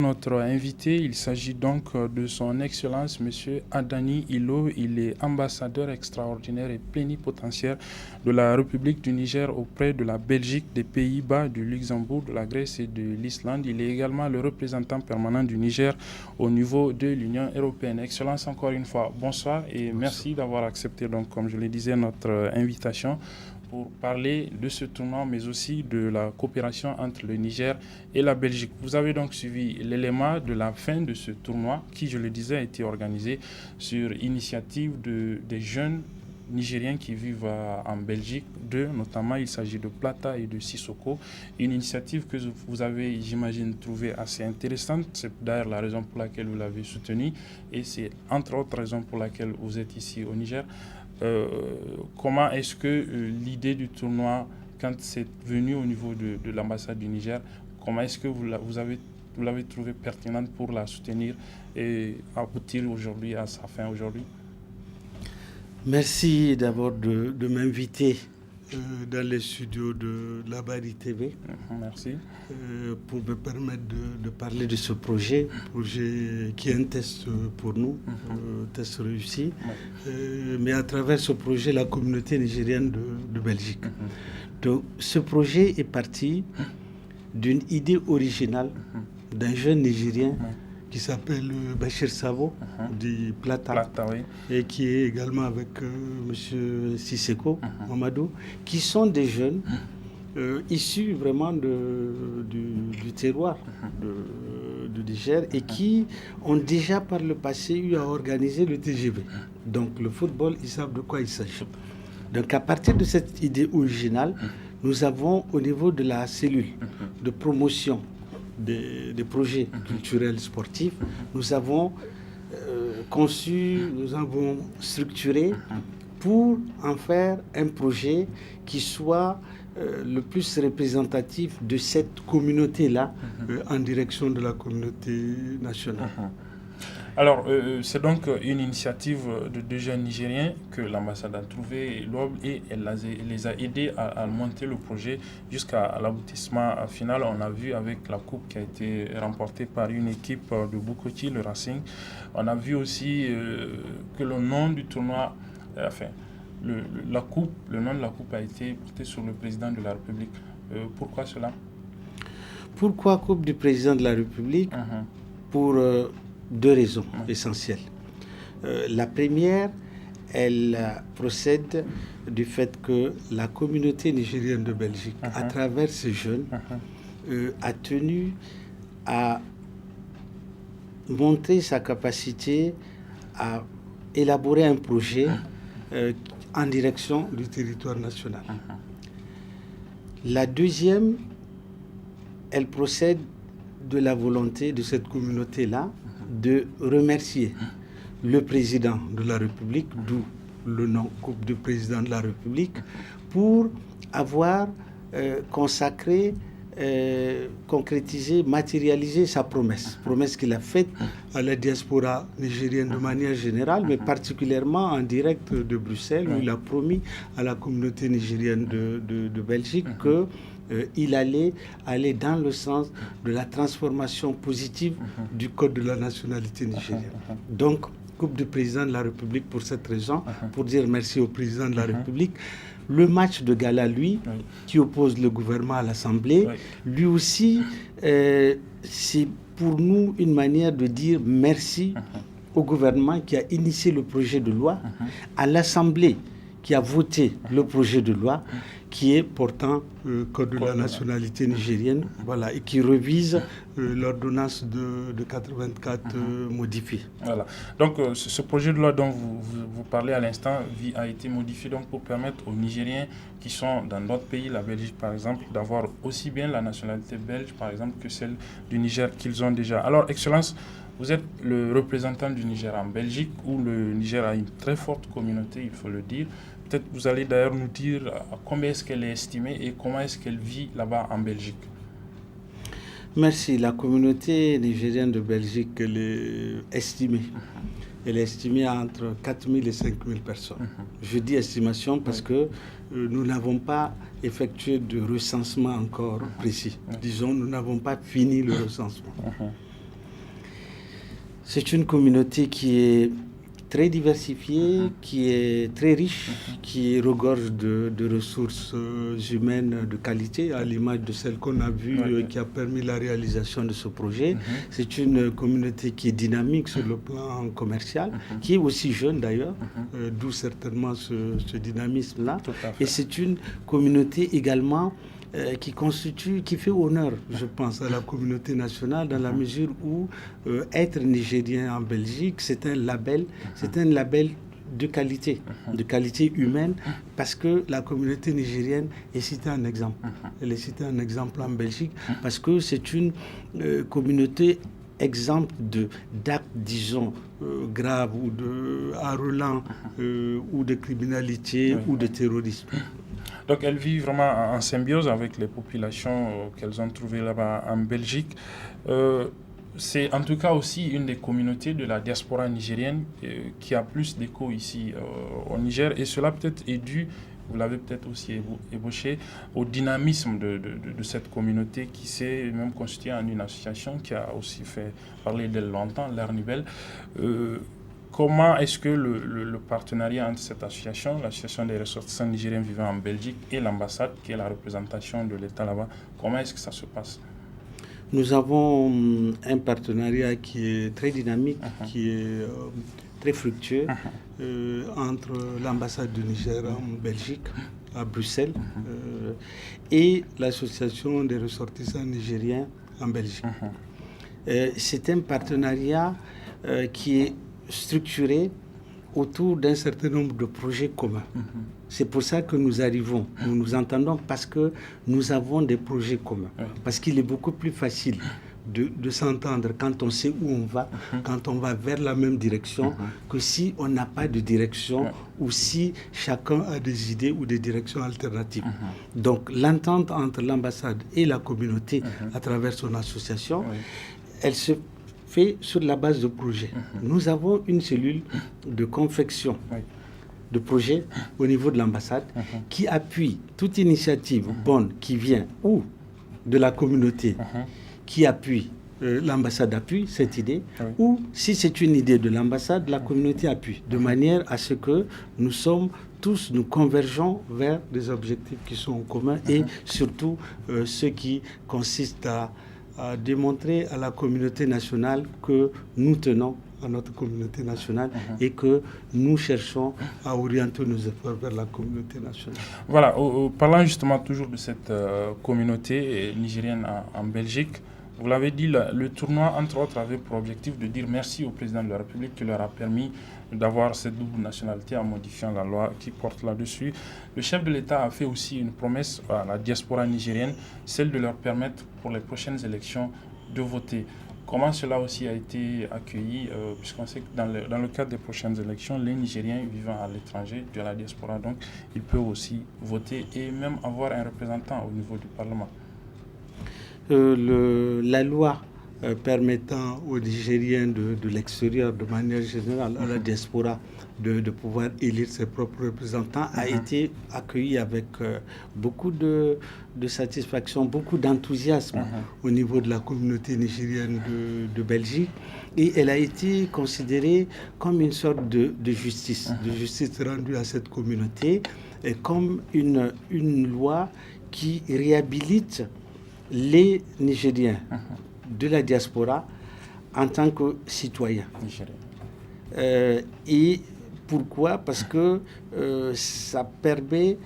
Notre invité, il s'agit donc de son Excellence, M. Adani Ilo. Il est ambassadeur extraordinaire et plénipotentiaire de la République du Niger auprès de la Belgique, des Pays-Bas, du Luxembourg, de la Grèce et de l'Islande. Il est également le représentant permanent du Niger au niveau de l'Union européenne. Excellence, encore une fois, bonsoir et merci d'avoir accepté, donc, comme je le disais, notre invitation pour parler de ce tournoi, mais aussi de la coopération entre le Niger et la Belgique. Vous avez donc suivi l'élément de la fin de ce tournoi qui, je le disais, a été organisé sur initiative des jeunes Nigériens qui vivent en Belgique, notamment il s'agit de Plata et de Sissoko, une initiative que vous avez, j'imagine, trouvée assez intéressante. C'est d'ailleurs la raison pour laquelle vous l'avez soutenue et c'est entre autres raisons pour laquelle vous êtes ici au Niger. Comment est-ce que l'idée du tournoi, quand c'est venu au niveau de l'ambassade du Niger, comment est-ce que vous l'avez trouvée pertinente pour la soutenir et aboutir aujourd'hui à sa fin aujourd'hui? Merci d'abord de m'inviter dans les studios de la Bari TV. Merci. Pour me permettre de parler de ce projet qui est un test pour nous, test réussi. Mais à travers ce projet, la communauté nigérienne de Belgique. Donc ce projet est parti d'une idée originale d'un jeune Nigérien qui s'appelle Bachir Savo, dit Plata, oui. Et qui est également avec M. Sisseko, Mamadou, qui sont des jeunes issus vraiment du terroir de Niger et qui ont déjà par le passé eu à organiser le TGV. Donc le football, ils savent de quoi il s'agit. Donc à partir de cette idée originale, nous avons au niveau de la cellule de promotion des projets culturels sportifs, nous avons conçu, nous avons structuré pour en faire un projet qui soit le plus représentatif de cette communauté-là en direction de la communauté nationale. Alors, c'est donc une initiative de deux jeunes Nigériens que l'ambassade a trouvé et elle les a aidés à monter le projet jusqu'à l'aboutissement final. On a vu avec la coupe qui a été remportée par une équipe de Bukoti, le Racing. On a vu aussi que le nom du tournoi, le nom de la coupe a été porté sur le président de la République. Pourquoi cela? Pourquoi Coupe du président de la République? Pour deux raisons essentielles. La première, elle procède du fait que la communauté nigérienne de Belgique, à travers ces jeunes, a tenu à montrer sa capacité à élaborer un projet en direction du territoire national. La deuxième, elle procède de la volonté de cette communauté-là de remercier le président de la République, d'où le nom Coupe du président de la République, pour avoir consacré, concrétisé, matérialisé sa promesse qu'il a faite à la diaspora nigérienne de manière générale, mais particulièrement en direct de Bruxelles, où il a promis à la communauté nigérienne de Belgique que il allait aller dans le sens de la transformation positive du code de la nationalité nigérienne. Donc, Coupe du président de la République pour cette raison, pour dire merci au président de la République. Le match de gala, lui, qui oppose le gouvernement à l'Assemblée, lui aussi, c'est pour nous une manière de dire merci au gouvernement qui a initié le projet de loi, à l'Assemblée qui a voté le projet de loi, qui est portant le code de la nationalité nigérienne, voilà, et qui revise l'ordonnance de 84 modifiée. Voilà. Donc ce projet de loi dont vous parlez à l'instant a été modifié donc, pour permettre aux Nigériens qui sont dans d'autres pays, la Belgique par exemple, d'avoir aussi bien la nationalité belge par exemple que celle du Niger qu'ils ont déjà. Alors, Excellence, vous êtes le représentant du Niger en Belgique, où le Niger a une très forte communauté, il faut le dire. Peut-être vous allez d'ailleurs nous dire combien est-ce qu'elle est estimée et comment est-ce qu'elle vit là-bas en Belgique. Merci. La communauté nigérienne de Belgique, elle est estimée. Elle est estimée à entre 4 000 et 5 000 personnes. Je dis estimation parce que nous n'avons pas effectué de recensement encore précis. Disons, nous n'avons pas fini le recensement. C'est une communauté qui est très diversifiée, qui est très riche, qui regorge de ressources humaines de qualité, à l'image de celle qu'on a vue, qui a permis la réalisation de ce projet. C'est une communauté qui est dynamique sur le plan commercial, qui est aussi jeune d'ailleurs, d'où certainement ce dynamisme-là. Et c'est une communauté également qui fait honneur, je pense, à la communauté nationale, dans la mesure où être nigérien en Belgique, c'est un label de qualité humaine, parce que la communauté nigérienne est citée en exemple. Elle est citée en exemple en Belgique, parce que c'est une communauté exemple d'actes, disons, graves ou harrelants ou de criminalité ou de terrorisme. Donc elle vit vraiment en symbiose avec les populations qu'elles ont trouvées là-bas en Belgique. C'est en tout cas aussi une des communautés de la diaspora nigérienne qui a plus d'écho ici au Niger. Et cela peut-être est dû, vous l'avez peut-être aussi ébauché, au dynamisme de cette communauté qui s'est même constituée en une association qui a aussi fait parler d'elle longtemps, l'Air Nouvelle. Comment est-ce que le partenariat entre cette association, l'association des ressortissants nigériens vivant en Belgique, et l'ambassade, qui est la représentation de l'État là-bas, comment est-ce que ça se passe? Nous avons un partenariat qui est très dynamique, qui est très fructueux entre l'ambassade du Niger en Belgique, à Bruxelles, et l'association des ressortissants nigériens en Belgique. C'est un partenariat qui est structuré autour d'un certain nombre de projets communs. C'est pour ça que nous arrivons, nous nous entendons, parce que nous avons des projets communs. Parce qu'il est beaucoup plus facile de s'entendre quand on sait où on va, quand on va vers la même direction, que si on n'a pas de direction ou si chacun a des idées ou des directions alternatives. Donc l'entente entre l'ambassade et la communauté à travers son association, elle se fait sur la base de projets. Nous avons une cellule de confection de projets au niveau de l'ambassade qui appuie toute initiative bonne qui vient ou de la communauté qui appuie, l'ambassade appuie cette idée, ou si c'est une idée de l'ambassade, la communauté appuie, de manière à ce que nous convergeons vers des objectifs qui sont communs et surtout ceux qui consistent à démontrer à la communauté nationale que nous tenons à notre communauté nationale et que nous cherchons à orienter nos efforts vers la communauté nationale. Voilà, parlant justement toujours de cette communauté nigérienne en Belgique, vous l'avez dit, le tournoi, entre autres, avait pour objectif de dire merci au président de la République qui leur a permis d'avoir cette double nationalité en modifiant la loi qui porte là-dessus. Le chef de l'État a fait aussi une promesse à la diaspora nigérienne, celle de leur permettre pour les prochaines élections de voter. Comment cela aussi a été accueilli, puisqu'on sait que dans le cadre des prochaines élections, les Nigériens vivant à l'étranger, de la diaspora, donc, ils peuvent aussi voter et même avoir un représentant au niveau du Parlement. La loi permettant aux Nigériens de l'extérieur, de manière générale, à la diaspora, de pouvoir élire ses propres représentants, a été accueillie avec beaucoup de satisfaction, beaucoup d'enthousiasme au niveau de la communauté nigérienne de Belgique. Et elle a été considérée comme une sorte de justice rendue à cette communauté, et comme une loi qui réhabilite les Nigériens de la diaspora en tant que citoyens. Et pourquoi? Parce que ça permet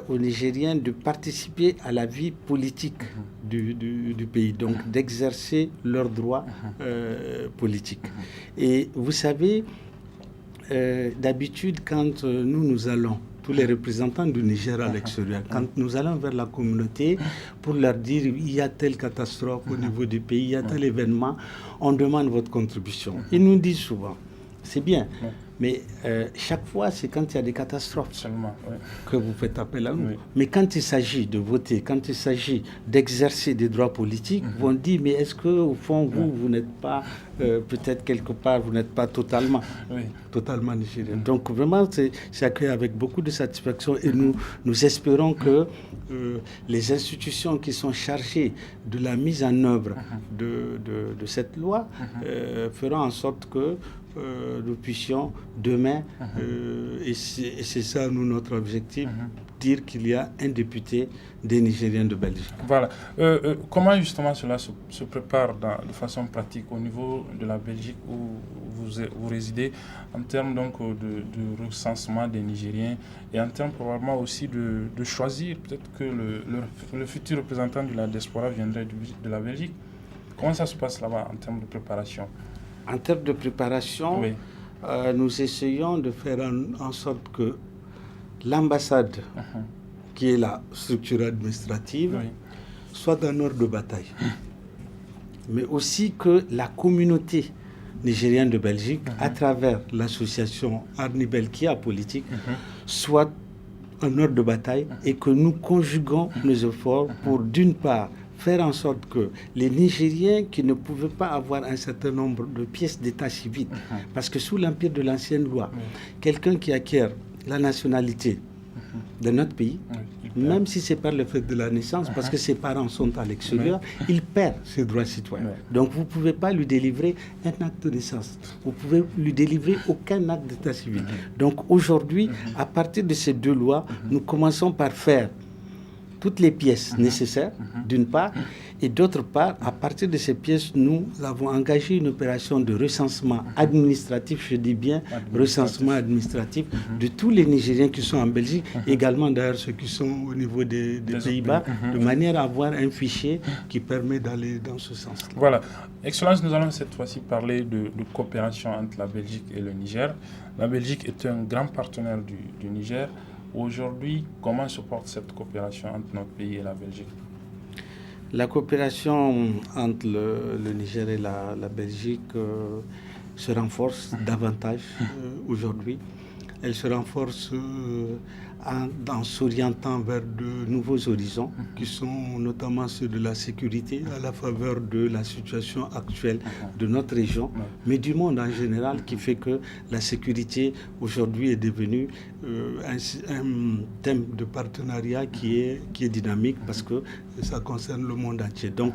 aux Nigériens de participer à la vie politique du pays, donc d'exercer leurs droits politiques. Et vous savez, d'habitude, quand nous allons, tous les représentants du Niger à l'extérieur, quand nous allons vers la communauté pour leur dire il y a telle catastrophe au niveau du pays, il y a tel événement, on demande votre contribution. Ils nous disent souvent, c'est bien, Mais chaque fois, c'est quand il y a des catastrophes seulement que vous faites appel à nous. Oui. Mais quand il s'agit de voter, quand il s'agit d'exercer des droits politiques, on dit, mais est-ce qu'au fond, vous n'êtes pas, peut-être quelque part, vous n'êtes pas totalement nigérien. Donc vraiment, c'est accueilli avec beaucoup de satisfaction et nous espérons que les institutions qui sont chargées de la mise en œuvre de cette loi feront en sorte que nous puissions demain, et c'est ça notre objectif, dire qu'il y a un député des Nigériens de Belgique. Voilà. Comment justement cela se prépare de façon pratique au niveau de la Belgique où vous résidez, en termes donc de recensement des Nigériens et en termes probablement aussi de choisir peut-être que le futur représentant de la diaspora viendrait de la Belgique. Comment ça se passe là-bas en termes de préparation? En termes de préparation, nous essayons de faire en sorte que l'ambassade, qui est la structure administrative, soit en ordre de bataille. Mais aussi que la communauté nigérienne de Belgique, à travers l'association Arnibel qui a politique, soit en ordre de bataille et que nous conjuguons nos efforts pour, d'une part, faire en sorte que les Nigériens qui ne pouvaient pas avoir un certain nombre de pièces d'état civil, parce que sous l'empire de l'ancienne loi, quelqu'un qui acquiert la nationalité de notre pays, même si c'est par le fait de la naissance, parce que ses parents sont à l'extérieur, il perd ses droits citoyens. Donc vous ne pouvez pas lui délivrer un acte de naissance. Vous pouvez lui délivrer aucun acte d'état civil. Donc aujourd'hui, à partir de ces deux lois, nous commençons par faire toutes les pièces nécessaires, d'une part, et d'autre part, à partir de ces pièces, nous avons engagé une opération de recensement administratif, je dis bien recensement administratif, de tous les Nigériens qui sont en Belgique, également d'ailleurs ceux qui sont au niveau des Pays-Bas, de manière à avoir un fichier qui permet d'aller dans ce sens. Voilà. Excellence, nous allons cette fois-ci parler de coopération entre la Belgique et le Niger. La Belgique est un grand partenaire du Niger. Aujourd'hui, comment se porte cette coopération entre notre pays et la Belgique? La coopération entre le Niger et la Belgique se renforce davantage aujourd'hui. Elle se renforce en s'orientant vers de nouveaux horizons qui sont notamment ceux de la sécurité à la faveur de la situation actuelle de notre région, mais du monde en général, qui fait que la sécurité aujourd'hui est devenue un thème de partenariat qui est dynamique parce que ça concerne le monde entier. Donc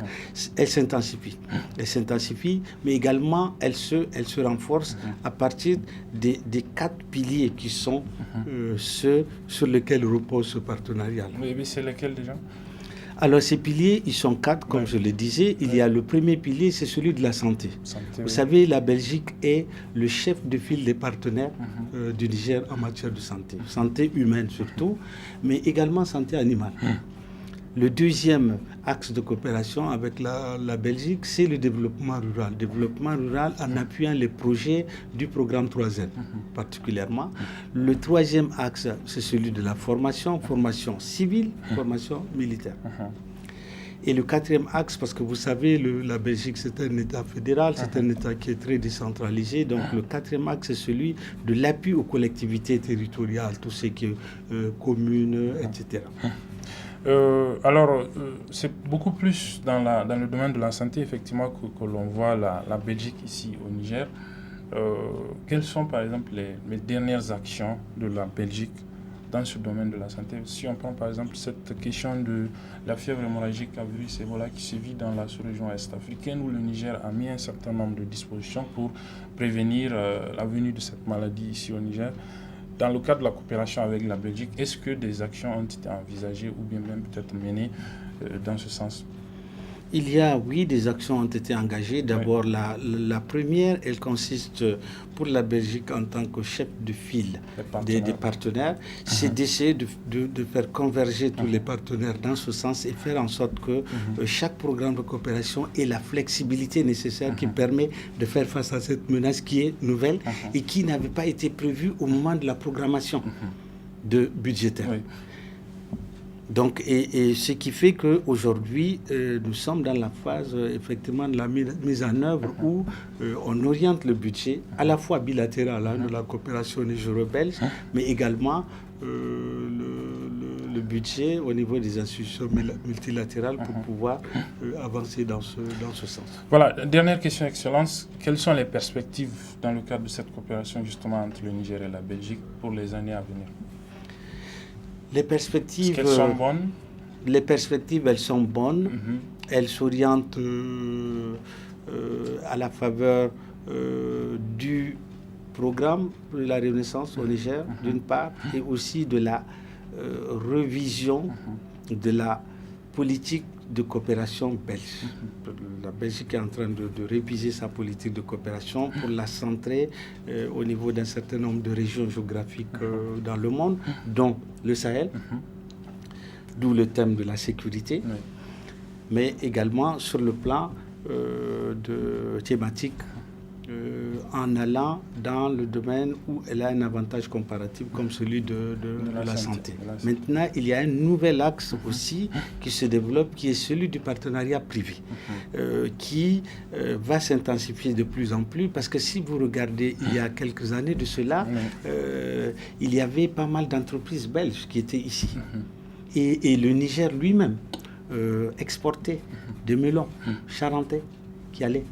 elle s'intensifie. Elle s'intensifie, mais également elle se renforce à partir des 4 piliers qui sont ceux sur lesquels repose ce partenariat. Mais c'est lesquels déjà? Alors ces piliers, ils sont 4, comme je le disais. Il y a le premier pilier, c'est celui de la santé. Vous savez, la Belgique est le chef de file des partenaires du Niger en matière de santé. Santé humaine surtout, mais également santé animale. Le deuxième axe de coopération avec la Belgique, c'est le développement rural. Développement rural en appuyant les projets du programme 3N, particulièrement. Le troisième axe, c'est celui de la formation civile, formation militaire. Et le quatrième axe, parce que vous savez, la Belgique, c'est un État fédéral, c'est un État qui est très décentralisé. Donc le quatrième axe, c'est celui de l'appui aux collectivités territoriales, tout ce qui est communes, etc. Alors, c'est beaucoup plus dans le domaine de la santé, effectivement, que l'on voit la Belgique ici au Niger. Quelles sont, par exemple, les dernières actions de la Belgique dans ce domaine de la santé? Si on prend, par exemple, cette question de la fièvre hémorragique à virus Ebola qui sévit dans la sous-région est-africaine, où le Niger a mis un certain nombre de dispositions pour prévenir la venue de cette maladie ici au Niger. Dans le cadre de la coopération avec la Belgique, est-ce que des actions ont été envisagées ou bien même peut-être menées dans ce sens? Il y a, oui, des actions ont été engagées. D'abord, la première, elle consiste pour la Belgique en tant que chef de file des partenaires, c'est d'essayer de faire converger tous les partenaires dans ce sens et faire en sorte que chaque programme de coopération ait la flexibilité nécessaire qui permet de faire face à cette menace qui est nouvelle et qui n'avait pas été prévue au moment de la programmation budgétaire. Donc, et ce qui fait qu'aujourd'hui, nous sommes dans la phase effectivement de la mise en œuvre où on oriente le budget à la fois bilatéral de la coopération nigéro-belge, mais également le budget au niveau des institutions multilatérales pour pouvoir avancer dans ce sens. Voilà, dernière question, Excellence. Quelles sont les perspectives dans le cadre de cette coopération justement entre le Niger et la Belgique pour les années à venir? Les perspectives, est-ce qu'elles sont bonnes? Les perspectives, elles sont bonnes. Elles s'orientent à la faveur du programme de la Renaissance au Niger, d'une part, et aussi de la revision de la politique de coopération belge. La Belgique est en train de réviser sa politique de coopération pour la centrer au niveau d'un certain nombre de régions géographiques dans le monde, dont le Sahel, d'où le thème de la sécurité, mais également sur le plan de thématique en allant dans le domaine où elle a un avantage comparatif comme celui de la santé. Maintenant, il y a un nouvel axe aussi qui se développe, qui est celui du partenariat privé, qui va s'intensifier de plus en plus, parce que si vous regardez, il y a quelques années de cela, il y avait pas mal d'entreprises belges qui étaient ici. Et le Niger lui-même exportait des melons charentais qui allaient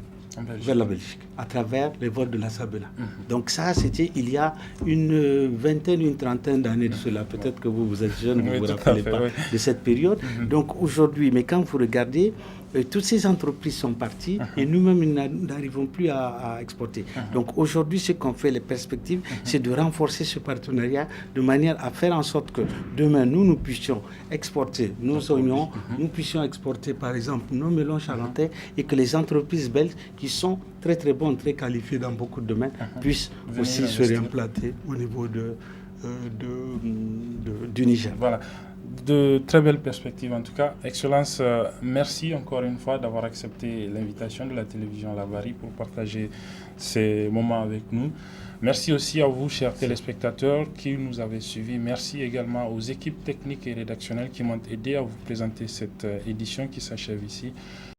vers la Belgique, à travers les vols de la Sabena. Donc ça, c'était il y a une vingtaine, une trentaine d'années de cela. Peut-être que vous êtes jeune, vous ne vous rappelez pas de cette période. Donc aujourd'hui, mais quand vous regardez, toutes ces entreprises sont parties et nous-mêmes, nous n'arrivons plus à exporter. Donc aujourd'hui, ce qu'on fait, les perspectives, c'est de renforcer ce partenariat de manière à faire en sorte que demain, nous puissions exporter nos oignons, nous puissions exporter par exemple nos melons charentais et que les entreprises belges qui sont très très bonnes, très qualifiées dans beaucoup de domaines, puissent aussi se réimplanter au niveau du Niger. Voilà. De très belles perspectives en tout cas. Excellence, merci encore une fois d'avoir accepté l'invitation de la télévision Labari pour partager ces moments avec nous. Merci aussi à vous, chers téléspectateurs, qui nous avez suivis. Merci également aux équipes techniques et rédactionnelles qui m'ont aidé à vous présenter cette édition qui s'achève ici.